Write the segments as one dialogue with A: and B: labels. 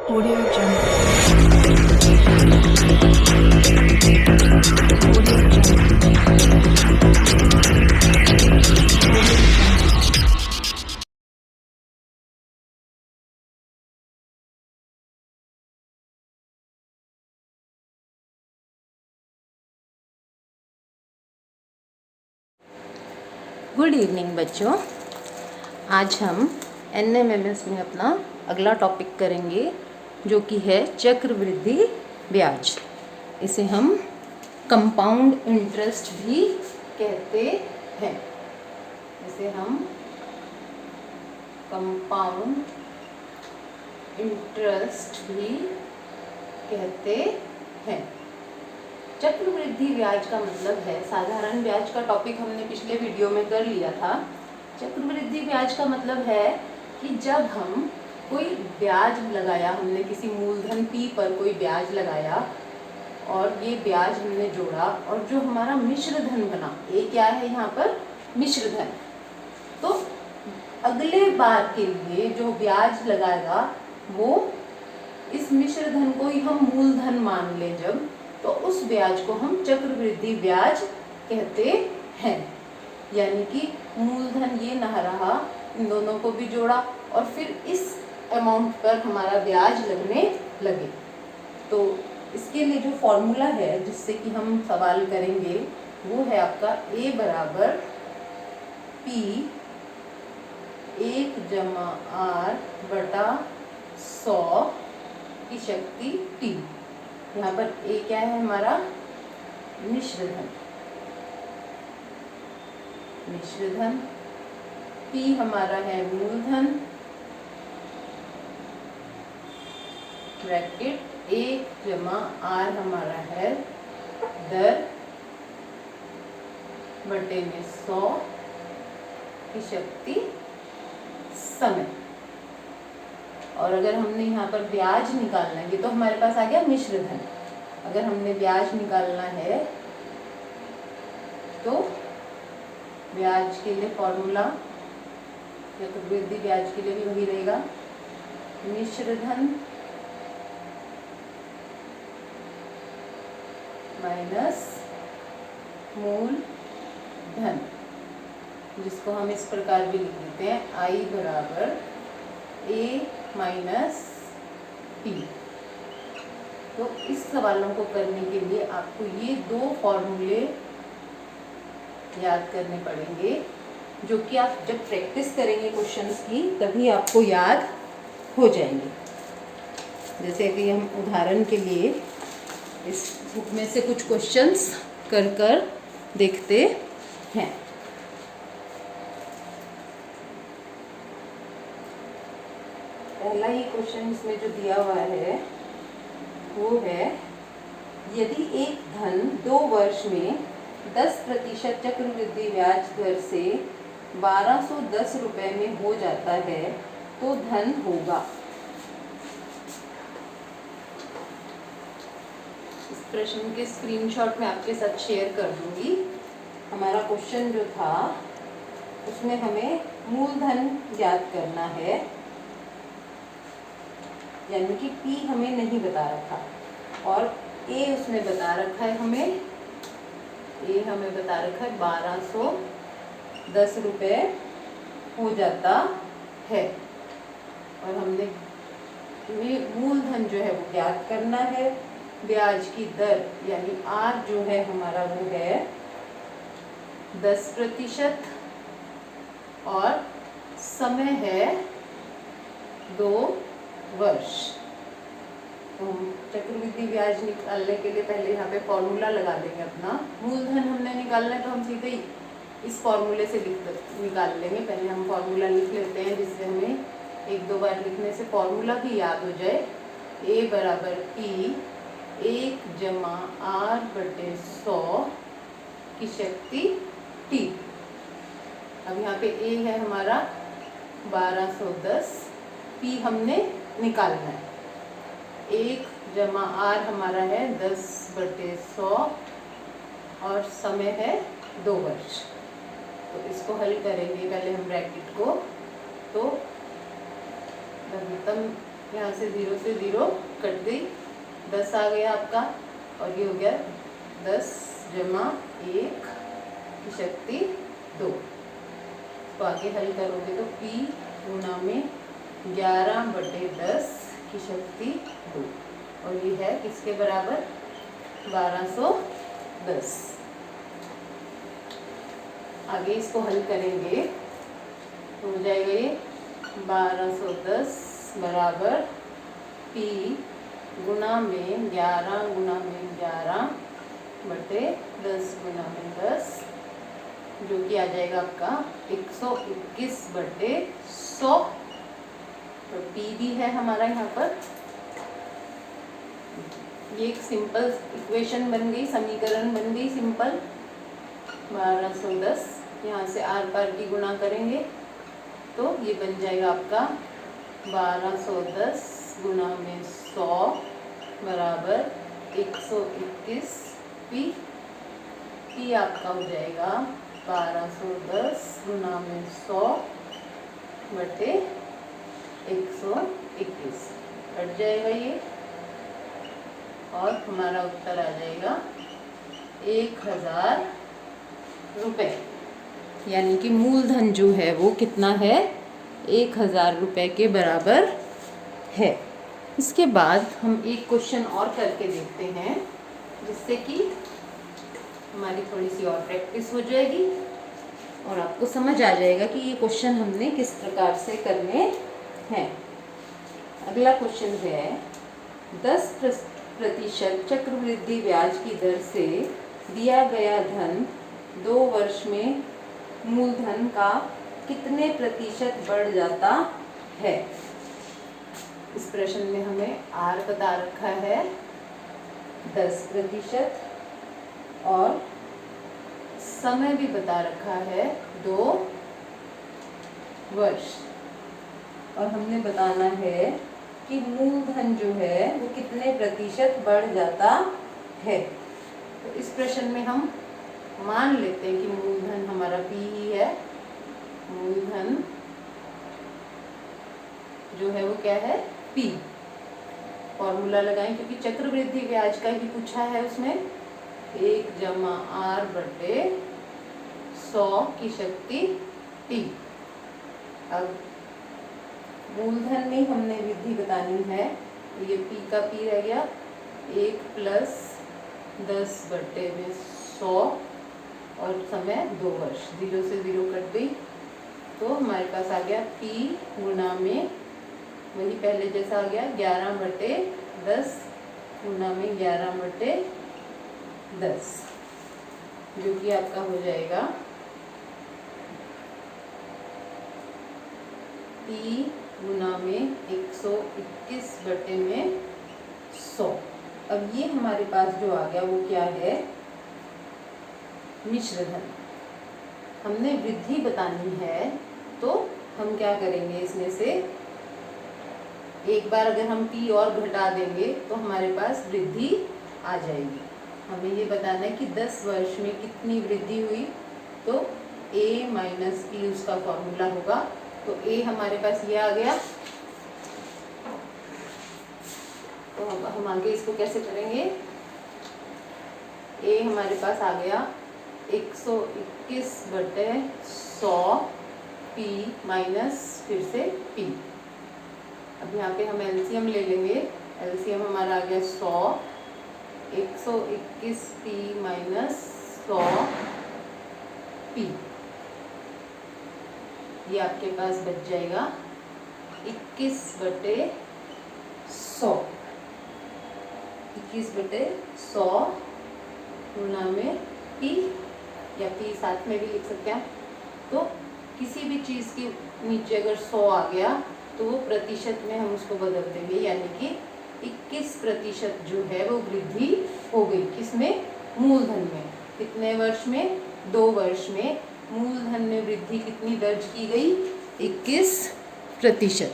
A: Audio Jungle. Audio Jungle.
B: Good evening बच्चों। आज हम NMMS में अपना अगला टॉपिक करेंगे जो कि है चक्रवृद्धि ब्याज। इसे हम कंपाउंड इंटरेस्ट भी कहते हैं। इसे हम कंपाउंड इंटरेस्ट भी कहते हैं। चक्रवृद्धि ब्याज का मतलब है, साधारण ब्याज का टॉपिक हमने पिछले वीडियो में कर लिया था। चक्रवृद्धि ब्याज का मतलब है कि जब हम कोई ब्याज लगाया, हमने किसी मूलधन P पर कोई ब्याज लगाया और ये ब्याज हमने जोड़ा और जो हमारा मिश्र धन बना, ये क्या है यहाँ पर मिश्र धन, तो अगले बार के लिए जो ब्याज लगाएगा वो इस मिश्र धन को ही हम मूलधन मान ले जब, तो उस ब्याज को हम चक्रवृद्धि ब्याज कहते हैं। यानी कि मूलधन ये ना रहा, इन दोनों को भी जोड़ा और फिर इस अमाउंट पर हमारा ब्याज लगने लगे। तो इसके लिए जो फॉर्मूला है जिससे कि हम सवाल करेंगे वो है आपका A बराबर P 1 जमा R बटा 100 की शक्ति T। यहाँ पर A क्या है हमारा मिश्र धन, मिश्र धन, P हमारा है मूलधन, ब्रैकेट 1 जमा R हमारा है दर बटे में 100 की शक्ति समय। और अगर हमने यहाँ पर ब्याज निकालना है, ये तो हमारे पास आ गया मिश्र धन। अगर हमने ब्याज निकालना है तो ब्याज के लिए फॉर्मूला चक्रवृद्धि ब्याज के लिए भी वही रहेगा, मिश्र धन माइनस मूल धन, जिसको हम इस प्रकार भी लिख देते हैं I बराबर A माइनस P। तो इस सवालों को करने के लिए आपको ये दो फॉर्मूले याद करने पड़ेंगे, जो कि आप जब प्रैक्टिस करेंगे क्वेश्चंस की तभी आपको याद हो जाएंगे। जैसे कि हम उदाहरण के लिए इस बुक में से कुछ क्वेश्चंस कर देखते हैं। पहला ही क्वेश्चन इसमें जो दिया हुआ है वो है, यदि एक धन 2 वर्ष में 10% चक्रवृद्धि ब्याज दर से 1210 रुपये में हो जाता है तो धन होगा। इस प्रश्न के स्क्रीनशॉट में आपके साथ शेयर कर दूंगी। हमारा क्वेश्चन जो था उसमें हमें मूलधन ज्ञात करना है, यानी कि P हमें नहीं बता रखा और A उसमें बता रखा है, हमें A हमें बता रखा है 1210 रुपये हो जाता है और हमने मूलधन जो है वो ज्ञात करना है। ब्याज की दर यानी R जो है हमारा वो है 10% और समय है 2 वर्ष। तो हम चक्रवृद्धि ब्याज निकालने के लिए पहले यहाँ पे फॉर्मूला लगा देंगे अपना। मूलधन हमने निकालना है तो हम सीधे इस फॉर्मूले से निकाल लेंगे। पहले हम फॉर्मूला लिख लेते हैं जिससे हमें 1-2 बार लिखने से फॉर्मूला भी याद हो जाए। A बराबर P 1 जमा R बटे 100 की शक्ति T। अब यहाँ पे A है हमारा 1210, P हमने निकालना है। 1 जमा R हमारा है 10 बटे 100 और समय है 2 वर्ष। तो इसको हल करेंगे पहले हम ब्रैकेट को, तो लघुत्तम यहाँ से 0 कट गई, 10 आ गया आपका, और ये हो गया 10 जमा 1 की शक्ति 2। इसको आगे हल करोगे तो p गुणा में 11/10 की शक्ति 2, और ये है किसके बराबर? 1210। आगे इसको हल करेंगे तो हो जाएगा ये 1210 बराबर p गुणा में 11 गुणा में 11 बटे 10 गुणा में 10, जो कि आ जाएगा आपका 121/100। तो p भी है हमारा यहाँ पर। ये एक सिंपल इक्वेशन बन गई, समीकरण बन गई सिंपल। 1210 यहाँ से आर पार की गुणा करेंगे तो ये बन जाएगा आपका 1210 गुणा में 100 बराबर 121 p। p आपका हो जाएगा 1210 गुणा में 100 बटे 121, कट जाएगा ये, और हमारा उत्तर आ जाएगा 1000 रुपये। यानी कि मूलधन जो है वो कितना है? 1000 रुपये के बराबर है। इसके बाद हम एक क्वेश्चन और करके देखते हैं, जिससे कि हमारी थोड़ी सी और प्रैक्टिस हो जाएगी और आपको समझ आ जाएगा कि ये क्वेश्चन हमने किस प्रकार से करने हैं। अगला क्वेश्चन है 10% चक्रवृद्धि ब्याज की दर से दिया गया धन 2 वर्ष में मूलधन का कितने प्रतिशत बढ़ जाता है? इस प्रश्न में हमें आर बता रखा है 10% और समय भी बता रखा है 2 वर्ष, और हमने बताना है कि मूलधन जो है वो कितने प्रतिशत बढ़ जाता है। तो इस प्रश्न में हम मान लेते हैं कि मूलधन हमारा p ही है। मूलधन जो है वो क्या है? p। फॉर्मूला लगाएं क्योंकि चक्रवृद्धि ब्याज का ही पूछा है उसमें। 1 जमा r बटे 100 की शक्ति t। अब मूलधन में हमने वृद्धि बतानी है, ये p का p रह गया, 1 प्लस 10 बटे में 100 और समय 2 वर्ष, 0 से 0 कट गई, तो हमारे पास आ गया p गुणा में वही पहले जैसा आ गया 11/10 गुणा में 11/10, जो कि आपका हो जाएगा p गुणा में 121 बटे में 100। अब ये हमारे पास जो आ गया वो क्या है? मिश्रधन। हमने वृद्धि बतानी है तो हम क्या करेंगे, इसमें से एक बार अगर हम p और घटा देंगे तो हमारे पास वृद्धि आ जाएगी। हमें ये बताना है कि 10 वर्ष में कितनी वृद्धि हुई, तो a माइनस p उसका फॉर्मूला होगा। तो a हमारे पास ये आ गया, तो हम आगे इसको कैसे करेंगे? a हमारे पास आ गया 121 बटे 100 p माइनस फिर से p। अब यहाँ पे हम एलसीएम ले लेंगे। एलसीएम हमारा आ गया 100, 121 p माइनस 100 p। ये आपके पास बच जाएगा 21 बटे 100। 21 बटे 100 गुणा में p, या p साथ में भी लिख सकते हैं। तो किसी भी चीज़ के नीचे अगर 100 आ गया तो वो प्रतिशत में हम उसको बदल देंगे, यानी कि 21% जो है वो वृद्धि हो गई। किसमें? मूलधन में। कितने वर्ष में? 2 वर्ष में मूलधन में वृद्धि कितनी दर्ज की गई? 21%।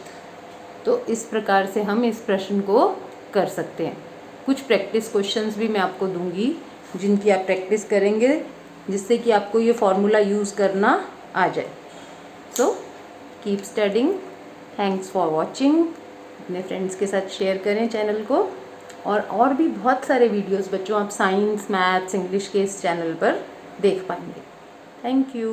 B: तो इस प्रकार से हम इस प्रश्न को कर सकते हैं। कुछ प्रैक्टिस क्वेश्चंस भी मैं आपको दूंगी जिनकी आप प्रैक्टिस करेंगे, जिससे कि आपको ये फॉर्मूला यूज़ करना आ जाए। So keep studying. Thanks for watching. अपने फ्रेंड्स के साथ शेयर करें चैनल को। और भी बहुत सारे वीडियोस बच्चों आप साइंस, मैथ्स, इंग्लिश के इस चैनल पर देख पाएंगे। Thank you.